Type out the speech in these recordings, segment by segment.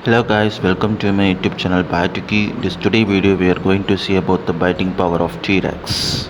Hello guys, welcome to my YouTube channel Biotuki. This today video we are going to see about the biting power of T-Rex.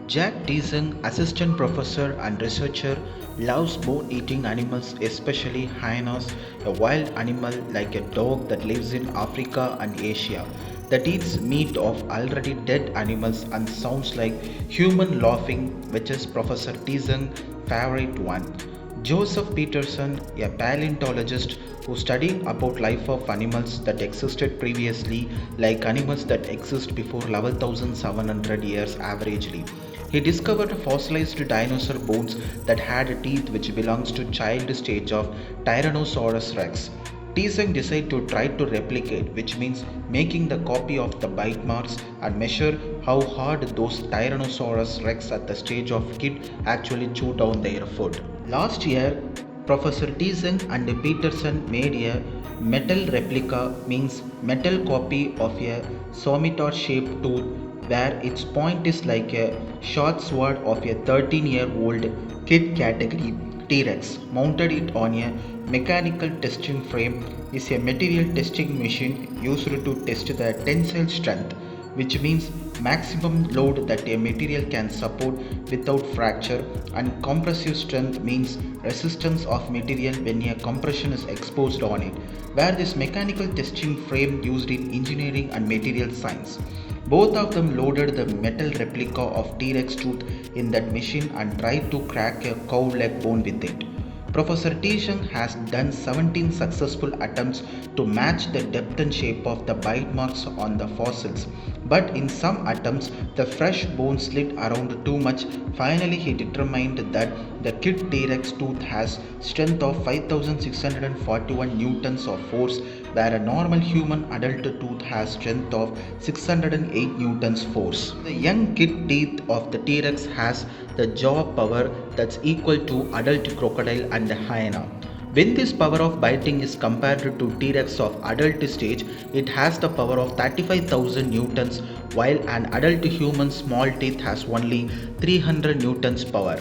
Jack Deasing, assistant professor and researcher, loves bone-eating animals, especially hyenas, a wild animal like a dog that lives in Africa and Asia, that eats meat of already dead animals and sounds like human laughing, which is Professor Deasing's favorite one. Joseph Peterson, a paleontologist who studied about life of animals that existed previously, like animals that exist before 11,700 years averagely. He discovered fossilized dinosaur bones that had teeth which belongs to child stage of Tyrannosaurus rex. Tseng decided to try to replicate, which means making the copy of the bite marks and measure how hard those Tyrannosaurus rex at the stage of kid actually chew down their food. Last year, Professor Tseng and Peterson made a metal replica, means metal copy of a scimitar shaped tooth where its point is like a short sword of a 13-year-old kid category T-Rex. Mounted it on a mechanical testing frame is a material testing machine used to test the tensile strength, which means maximum load that a material can support without fracture, and compressive strength means resistance of material when a compression is exposed on it, where this mechanical testing frame used in engineering and material science. Both of them loaded the metal replica of T-Rex tooth in that machine and tried to crack a cow leg bone with it. Professor Tseng has done 17 successful attempts to match the depth and shape of the bite marks on the fossils, but in some attempts the fresh bone slid around too much. Finally, he determined that the kid T-Rex tooth has strength of 5641 newtons of force, where a normal human adult tooth has strength of 608 newtons force. The young kid teeth of the T-Rex has the jaw power that's equal to adult crocodile and hyena. When this power of biting is compared to T-Rex of adult stage, it has the power of 35,000 newtons, while an adult human small teeth has only 300 newtons power.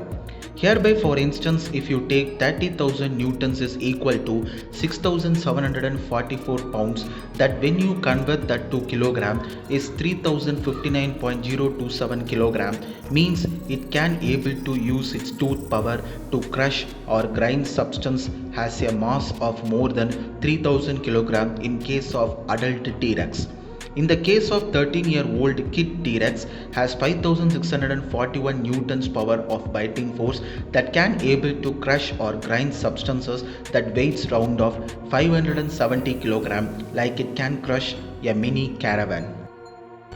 Hereby, for instance, if you take 30,000 newtons is equal to 6,744 pounds, that when you convert that to kilogram is 3059.027 kilogram, means it can able to use its tooth power to crush or grind substance has a mass of more than 3000 kilogram in case of adult T-Rex. In the case of 13-year-old kid, T-Rex has 5641 newtons power of biting force that can able to crush or grind substances that weighs round of 570 kg, like it can crush a mini caravan.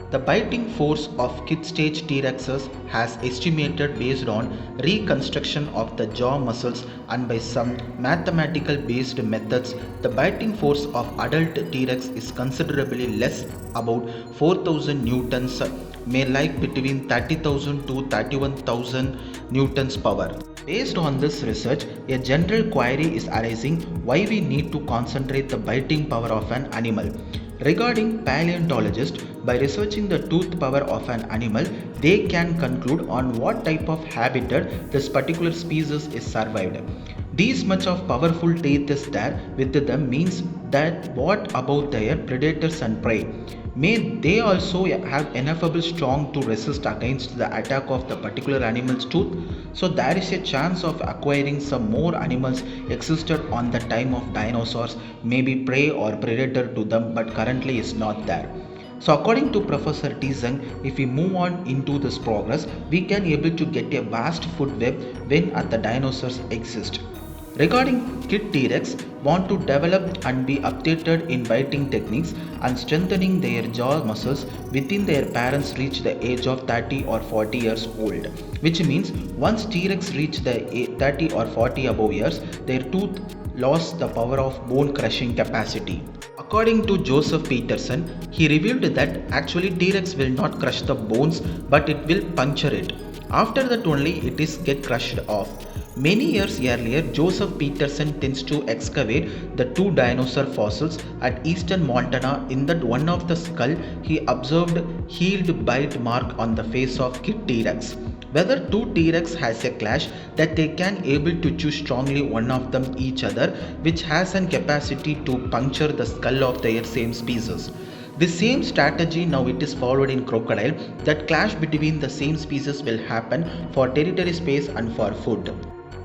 The biting force of kid stage T-Rexes has estimated based on reconstruction of the jaw muscles and by some mathematical based methods. The biting force of adult T-Rex is considerably less, about 4000 newtons, may like between 30,000 to 31,000 newtons power. Based on this research, a general query is arising why we need to concentrate the biting power of an animal. Regarding paleontologists, by researching the tooth power of an animal, they can conclude on what type of habitat this particular species is survived. This much of powerful teeth is there with them means that what about their predators and prey? May they also have enough strong to resist against the attack of the particular animal's tooth? So there is a chance of acquiring some more animals existed on the time of dinosaurs, maybe prey or predator to them, but currently is not there. So according to Professor Tseng, if we move on into this progress, we can able to get a vast food web when at the dinosaurs exist. Regarding kid T-Rex, want to develop and be updated in biting techniques and strengthening their jaw muscles within their parents reach the age of 30 or 40 years old, which means once T-Rex reach the 30 or 40 above years, their tooth lost the power of bone crushing capacity. According to Joseph Peterson, he revealed that actually T-Rex will not crush the bones but it will puncture it. After that only it is get crushed off. Many years earlier, Joseph Peterson tends to excavate the two dinosaur fossils at eastern Montana. In that one of the skull, he observed healed bite mark on the face of kid T-Rex. Whether two T-Rex has a clash that they can able to choose strongly one of them each other, which has an capacity to puncture the skull of their same species. The same strategy now it is followed in crocodile. That clash between the same species will happen for territory space and for food.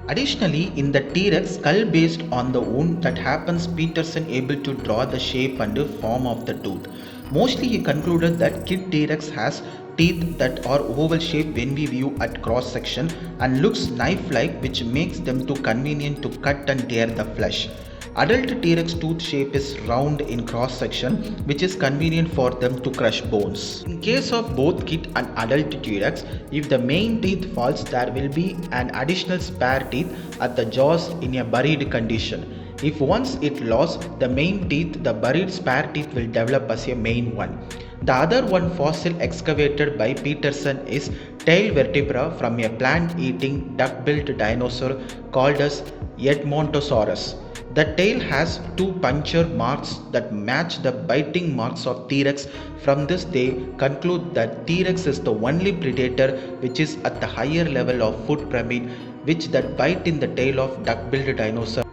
Additionally, in the T-Rex skull based on the wound that happens, Peterson able to draw the shape and the form of the tooth. Mostly he concluded that kid T-Rex has teeth that are oval shape when we view at cross section and looks knife like, which makes them too convenient to cut and tear the flesh. Adult T-Rex tooth shape is round in cross section, which is convenient for them to crush bones. In case of both kid and adult T-Rex, if the main teeth falls, there will be an additional spare teeth at the jaws in a buried condition. If once it lost the main teeth, the buried spare teeth will develop as a main one. The other one fossil excavated by Peterson is tail vertebra from a plant-eating duck-billed dinosaur called as Edmontosaurus. The tail has two puncture marks that match the biting marks of T-Rex. From this they conclude that T-Rex is the only predator which is at the higher level of food pyramid which that bite in the tail of duck-billed dinosaur.